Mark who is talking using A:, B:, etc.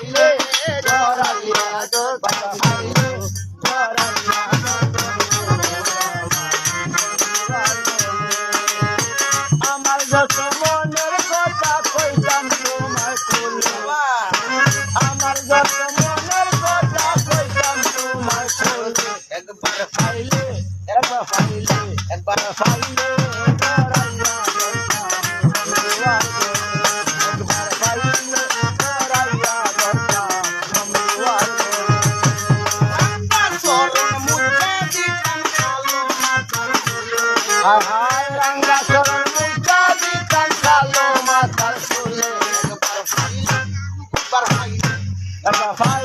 A: ফাইলে জড়াইয়া দরবার ফাইলে জড়াইয়া আমার যত মনের কথা কইতাম তোমার খুলে আমার যত মনের কথা কইতাম তোমার খুলে একবার ফাইলে একবার ফাইলে একবার ফাইলে জড়াইয়া একবার ফাইলে জড়াইয়া হায় হায় রঙ্গা চরণ মুক্তা দিতাম কালো মাথার চুলে একবার ফাইলে একবার ফাইলে